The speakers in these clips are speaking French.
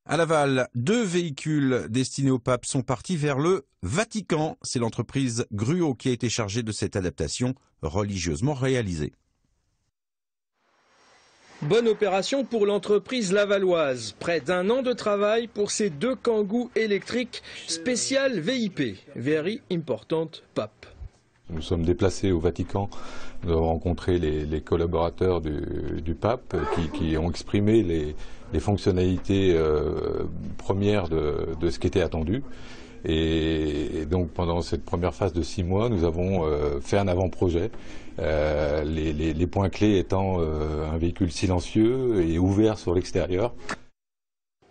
À Laval, 2 véhicules destinés au pape sont partis vers le Vatican. C'est l'entreprise Gruau qui a été chargée de cette adaptation religieusement réalisée. Bonne opération pour l'entreprise lavalloise. Près d'1 an de travail pour ces 2 Kangoo électriques spécial VIP, Very Important Pape. Nous sommes déplacés au Vatican, nous avons rencontré les collaborateurs du pape qui ont exprimé les fonctionnalités premières de ce qui était attendu. Et donc pendant cette première phase de 6 mois, nous avons fait un avant-projet, les points clés étant un véhicule silencieux et ouvert sur l'extérieur.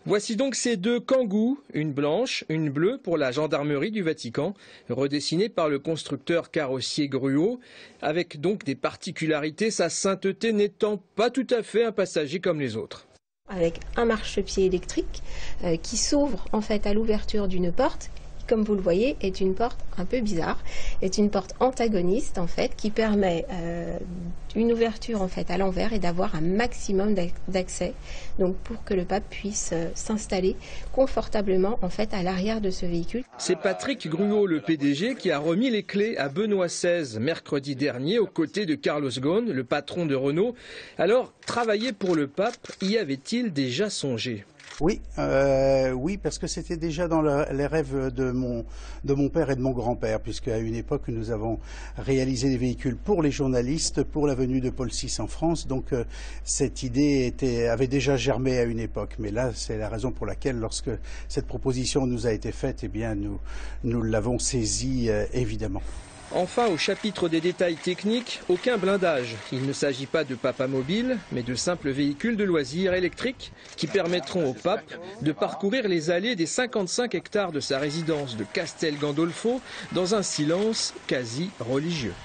Voici donc ces 2 Kangoo, une blanche, une bleue pour la gendarmerie du Vatican, redessinée par le constructeur carrossier Gruau, avec donc des particularités, sa sainteté n'étant pas tout à fait un passager comme les autres. Avec un marchepied électrique qui s'ouvre en fait à l'ouverture d'une porte, comme vous le voyez, est une porte un peu bizarre, est une porte antagoniste en fait qui permet une ouverture en fait à l'envers et d'avoir un maximum d'accès, donc pour que le pape puisse s'installer confortablement en fait à l'arrière de ce véhicule. C'est Patrick Gruau, le PDG, qui a remis les clés à Benoît XVI mercredi dernier aux côtés de Carlos Ghosn, le patron de Renault. Alors, travailler pour le pape, y avait-il déjà songé ? Oui, parce que c'était déjà dans les rêves de mon père et de mon grand-père, puisque à une époque nous avons réalisé des véhicules pour les journalistes, pour la venue de Paul VI en France. Donc cette idée avait déjà germé à une époque. Mais là, c'est la raison pour laquelle, lorsque cette proposition nous a été faite, eh bien nous l'avons saisie évidemment. Enfin, au chapitre des détails techniques, aucun blindage. Il ne s'agit pas de papamobile, mais de simples véhicules de loisirs électriques qui permettront au pape de parcourir les allées des 55 hectares de sa résidence de Castel Gandolfo dans un silence quasi religieux.